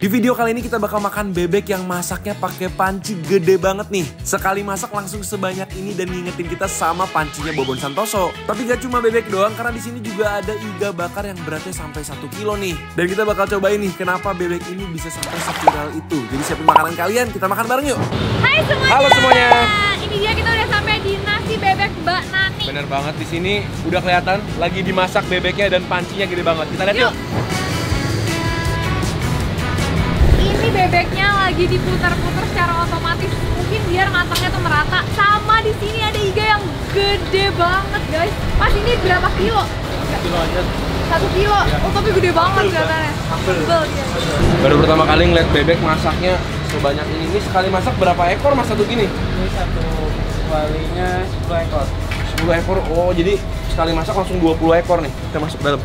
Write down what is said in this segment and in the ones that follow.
Di video kali ini kita bakal makan bebek yang masaknya pakai panci gede banget nih. Sekali masak langsung sebanyak ini dan ngingetin kita sama pancinya Bobon Santoso. Tapi gak cuma bebek doang, karena di sini juga ada iga bakar yang beratnya sampai 1 kilo nih. Dan kita bakal cobain nih kenapa bebek ini bisa sampai seviral itu. Jadi siapin makanan kalian, kita makan bareng yuk. Hai semuanya. Halo semuanya. Ini dia, kita udah sampai di nasi bebek Mbak Nani. Bener banget, di sini udah kelihatan lagi dimasak bebeknya dan pancinya gede banget. Kita lihat yuk. Ini bebeknya lagi diputar-putar secara otomatis, mungkin biar matangnya tuh merata. Sama di sini ada iga yang gede banget guys. Pas ini berapa kilo? 1 kilo aja. 1 kilo? Ya. Oh tapi gede banget kelihatannya. Tebel dia. Baru pertama kali ngeliat bebek masaknya sebanyak ini. Ini sekali masak berapa ekor mas satu gini? Ini satu kalinya 10 ekor. 10 ekor, oh jadi sekali masak langsung 20 ekor nih. Kita masuk dalam.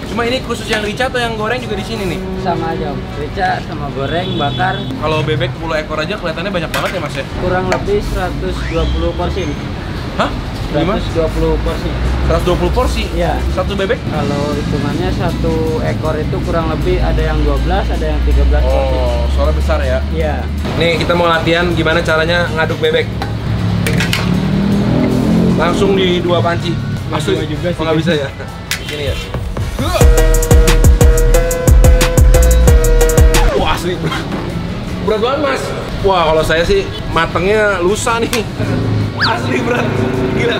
Cuma ini khusus yang rica atau yang goreng juga di sini nih? Sama aja om, rica sama goreng, bakar. Kalau bebek 10 ekor aja kelihatannya banyak banget ya mas ya? Kurang lebih 120 porsi. Hah? 120 porsi. 120 porsi? Iya. Satu bebek? Kalau hitungannya satu ekor itu kurang lebih ada yang 12, ada yang 13 porsi. Oh, soalnya besar ya? Iya. Nih kita mau latihan gimana caranya ngaduk bebek. Langsung di 2 panci. Masuk juga sih. Oh, nggak bisa ya? Di sini ya? Wah asli berat banget mas. Wah kalau saya sih matengnya lusa nih. Asli berat, gila.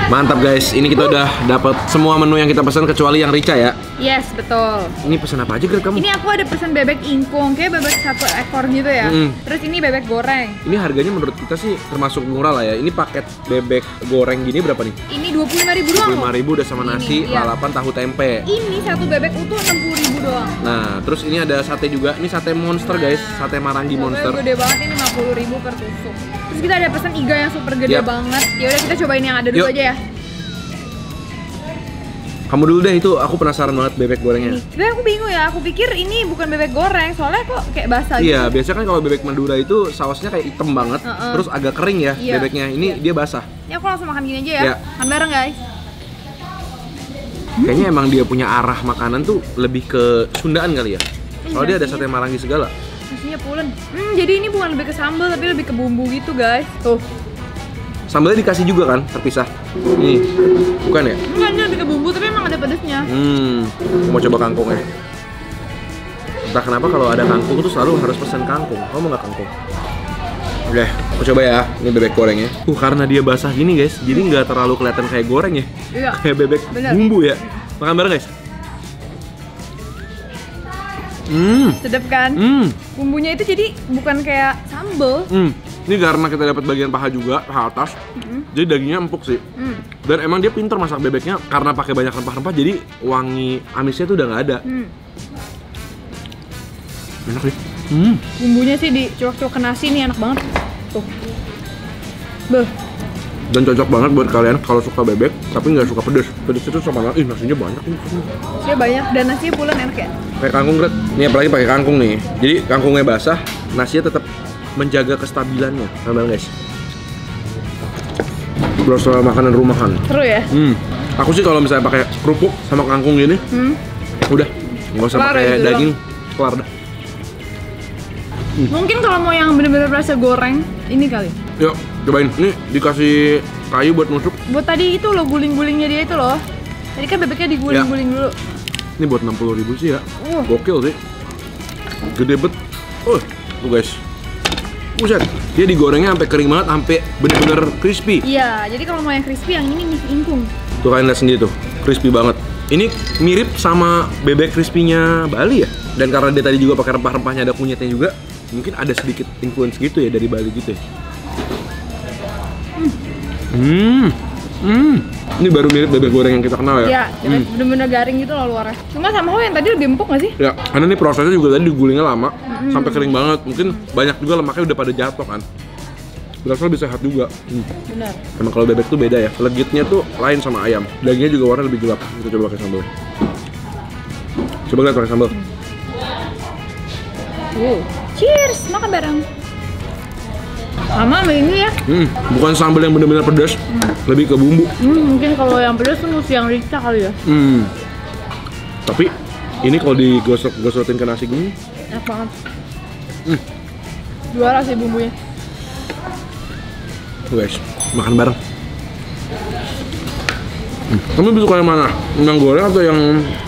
Mantap guys, ini kita udah dapat semua menu yang kita pesan kecuali yang rica ya. Yes, betul. Ini pesan apa aja Greg kamu? Ini aku ada pesan bebek ingkung, kayak bebek 1 ekor gitu ya. Terus ini bebek goreng. Ini harganya menurut kita sih termasuk murah lah ya. Ini paket bebek goreng gini berapa nih? Ini 25.000 doang. 25.000 udah sama nasi, Ini, iya. lalapan, tahu tempe. Ini satu bebek utuh 60.000 doang. Nah, terus ini ada sate juga. Ini sate monster guys, sate marangi monster. Gede banget, ini 50.000 per tusuk. Terus kita ada pesan iga yang super gede Yap. banget. Ya udah kita cobain yang ada dulu Yuk. aja ya. Kamu dulu deh, itu aku penasaran banget bebek gorengnya. Sebenernya aku bingung ya, aku pikir ini bukan bebek goreng, soalnya kok kayak basah gitu. Iya, biasanya kan kalau bebek Madura itu sausnya kayak hitam banget, terus agak kering ya Iya. bebeknya. Ini dia basah. Ini aku langsung makan gini aja ya. Iya. Makan bareng guys. Kayaknya emang dia punya arah makanan tuh lebih ke Sundaan kali ya. Soalnya dia ada sate marangi segala. Nasinya pulen. Jadi ini bukan lebih ke sambal, tapi lebih ke bumbu gitu guys. Tuh. Sambalnya dikasih juga kan, terpisah. Nih, bukan ya? Enggak, ini lebih ke bumbu, tapi emang ada pedesnya. Mau coba kangkungnya. Entah kenapa kalau ada kangkung tuh selalu harus pesan kangkung. Kamu mau nggak kangkung? Oke, aku coba ya. Ini bebek gorengnya. Karena dia basah gini guys, jadi nggak terlalu kelihatan kayak goreng ya. Iya. Kayak bebek Bener. bumbu ya. Makan bareng guys. Sedap kan? Bumbunya itu jadi bukan kayak sambal. Ini karena kita dapat bagian paha juga, paha atas. Jadi dagingnya empuk sih. Dan emang dia pinter masak bebeknya karena pakai banyak rempah-rempah, jadi wangi amisnya tuh udah nggak ada. Enak sih. Bumbunya sih dicuak-cuak ke nasi nih, enak banget. Tuh. Beuh. Dan cocok banget buat kalian kalau suka bebek tapi nggak suka pedes. Pedes itu sama nasinya banyak nih. Nasinya banyak dan nasinya pulen, enak ya. Kayak kangkung, Gret. Ini apalagi pakai kangkung nih. Jadi kangkungnya basah, nasinya tetap menjaga kestabilannya. Nah, guys. Berasa makanan rumahan. Seru ya? Aku sih kalau misalnya pakai kerupuk sama kangkung gini, udah nggak usah Kelar pakai gitu daging, kelar dah. Mungkin kalau mau yang bener-bener rasa goreng, ini kali. Yuk, cobain. Ini dikasih kayu buat nusuk. Buat tadi itu loh, guling-gulingnya dia itu loh. Tadi kan bebeknya diguling-guling dulu. Ini buat 60.000 sih ya. Gokil sih. Gede bet. Tuh guys. Buset, dia digorengnya sampai kering banget, sampai bener-bener crispy. Iya, jadi kalau mau yang crispy yang ini nih, ingkung. Tuh kalian lihat sendiri tuh, crispy banget. Ini mirip sama bebek crispy-nya Bali ya. Dan karena dia tadi juga pakai rempah-rempahnya, ada kunyitnya juga, mungkin ada sedikit influence gitu ya dari Bali gitu ya. Ini baru mirip bebek goreng yang kita kenal ya. Iya, bener-bener garing gitu loh luarnya. Cuma sama yang tadi lebih empuk gak sih? Ya, karena ini prosesnya juga tadi digulingnya lama, sampai kering banget. Mungkin banyak juga lemaknya udah pada jatuh kan. Berasa lebih sehat juga. Benar. Emang kalau bebek tuh beda ya, legitnya tuh lain sama ayam. Dagingnya juga warna lebih gelap. Kita coba pakai sambal. Coba lihat pakai sambal. Cheers, makan bareng. Sama ini ya. Bukan sambal yang benar-benar pedas, lebih ke bumbu. Mungkin kalau yang pedas tuh mesti yang rica kali ya. Tapi ini kalau digosok-gosokin ke nasi gini, banget. Juara sih bumbunya. Guys, makan bareng. Kamu lebih suka yang mana? Yang goreng atau yang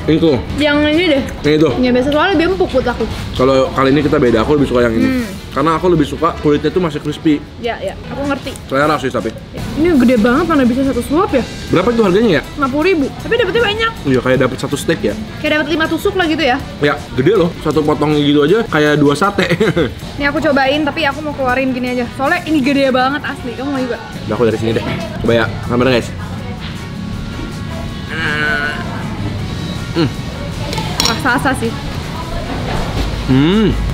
itu? Yang ini deh. Yang itu? Yang biasa soalnya lebih empuk buat aku. Kalau kali ini kita beda, aku lebih suka yang ini. Karena aku lebih suka kulitnya tuh masih crispy. Ya, aku ngerti. Selera sih tapi. Ini gede banget, mana bisa satu suap ya? Berapa itu harganya ya? 50.000. Tapi dapetnya banyak. Iya, kayak dapat 1 steak ya. Kayak dapat 5 tusuk lah gitu ya. Ya, gede loh. Satu potong gitu aja kayak 2 sate. Ini aku cobain, tapi aku mau keluarin gini aja. Soalnya ini gede banget asli. Kamu mau juga? Udah, aku dari sini deh. Coba ya, makan bareng guys. Rasa sih.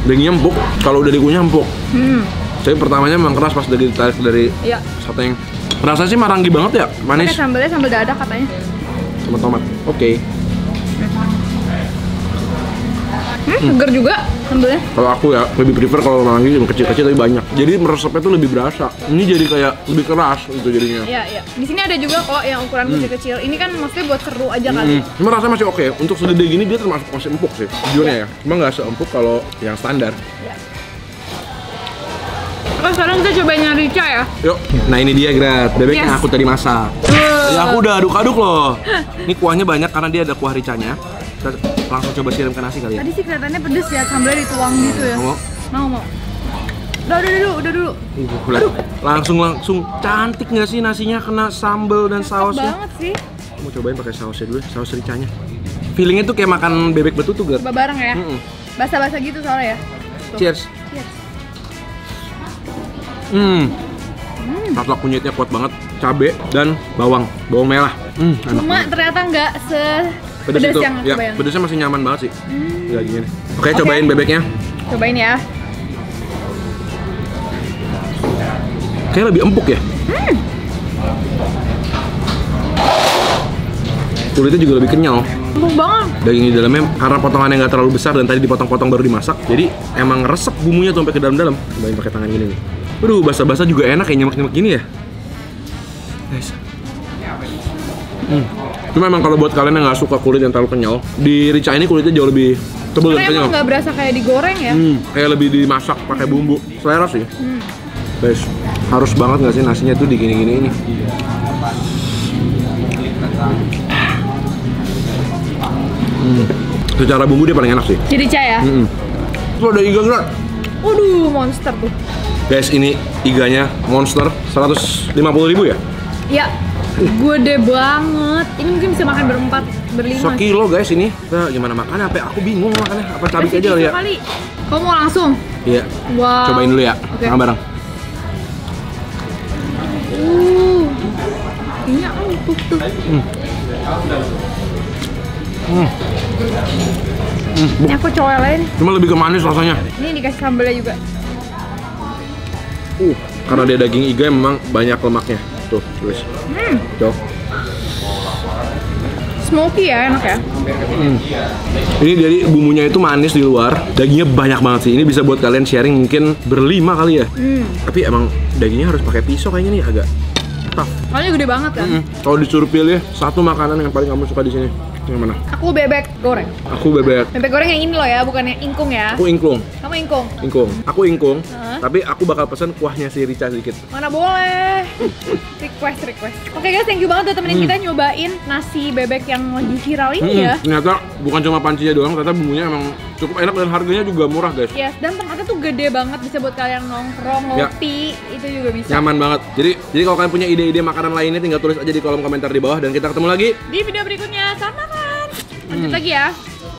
Dagingnya empuk. Kalau udah dikunyah empuk. Tapi pertamanya memang keras pas udah ditarik dari Iya. sate yang rasanya sih marangi banget ya, manis. Pakai sambalnya sambal dadak katanya. Sama tomat. Oke. Seger juga sambalnya. Kalau aku ya lebih prefer kalau marangi yang kecil-kecil tapi banyak. Jadi meresapnya tuh lebih berasa. Ini jadi kayak lebih keras gitu jadinya. Iya. Di sini ada juga kok yang ukuran kecil-kecil. Ini kan maksudnya buat seru aja kali. Cuma rasanya masih oke. Untuk segede gini dia termasuk masih empuk sih. Jujurnya ya. Cuma nggak seempuk kalau yang standar. Iya. Oh, sekarang kita coba nyari rica ya. Yuk. Nah ini dia Grat, bebek yang aku tadi masak. Ya aku udah aduk-aduk loh. Ini kuahnya banyak karena dia ada kuah ricanya. Kita langsung coba siram ke nasi kali ya. Tadi sih kelihatannya pedes ya, sambalnya dituang gitu ya. Mau. Udah dulu. Langsung cantik nggak sih nasinya kena sambal dan sausnya? Banget sih. Mau cobain pakai sausnya dulu, saus ricanya. Feelingnya tuh kayak makan bebek betutu Grat. Coba bareng ya. Basah-basah gitu soalnya ya. Tuh. Cheers. Rasa kunyitnya kuat banget, cabe dan bawang merah. Cuma ternyata nggak Pedas pedas itu, yang aku ya, bayangin. pedasnya masih nyaman banget sih. Dagingnya. Oke, cobain bebeknya. Cobain ya. Kayaknya lebih empuk ya. Kulitnya juga lebih kenyal. Empuk banget. Daging di dalamnya karena potongannya nggak terlalu besar dan tadi dipotong-potong baru dimasak, jadi emang resep bumbunya tuh sampai ke dalam-dalam. Cobain pakai tangan gini nih. Waduh, basah-basah juga enak kayak nyemek-nyemek gini ya. Guys. Cuma emang kalau buat kalian yang nggak suka kulit yang terlalu kenyal, di rica ini kulitnya jauh lebih tebal dan Karena kenyal. emang nggak berasa kayak digoreng ya. Kayak lebih dimasak pakai bumbu. Selera sih. Guys, harus banget nggak sih nasinya tuh digini-gini ini. Secara bumbu dia paling enak sih. Jadi rica ya. Tuh ada iga Grat. Waduh, monster tuh. Guys, ini iganya monster 150.000 ya? Ya, gede banget. Ini mungkin bisa makan berempat, berlima. Sekilo guys ini. Nah, gimana makannya? Apa aku bingung makannya? Apa cabai aja kali ya? Kamu mau langsung? Iya. Wow. Cobain dulu ya. Oke. Makan bareng. Ini empuk tuh. Ini aku coelin. Cuma lebih ke manis rasanya. Ini dikasih sambalnya juga. Karena dia daging iga memang banyak lemaknya. Tuh, tulis. Tuh. Smoky ya, enak ya. Ini jadi bumbunya itu manis di luar, dagingnya banyak banget sih. Ini bisa buat kalian sharing mungkin berlima kali ya. Tapi emang dagingnya harus pakai pisau kayaknya nih, agak tough. Soalnya gede banget kan. Kalau disuruh pilih satu makanan yang paling kamu suka di sini, yang mana? Aku bebek goreng. Aku bebek. Bebek goreng yang ini loh ya, bukan yang ingkung ya. Aku ingkung. Kamu ingkung? Ingkung. Aku ingkung. Tapi aku bakal pesen kuahnya si rica sedikit. Mana boleh. request. Oke guys, thank you banget udah temenin kita nyobain nasi bebek yang lagi viral ini ya. Ternyata bukan cuma pancinya doang, ternyata bumbunya emang cukup enak dan harganya juga murah guys. Yes, dan tempatnya tuh gede banget, bisa buat kalian nongkrong, ngopi, itu juga bisa. Nyaman banget. Jadi kalau kalian punya ide-ide makanan lainnya tinggal tulis aja di kolom komentar di bawah dan kita ketemu lagi Di video berikutnya, selamat makan. Lanjut lagi ya.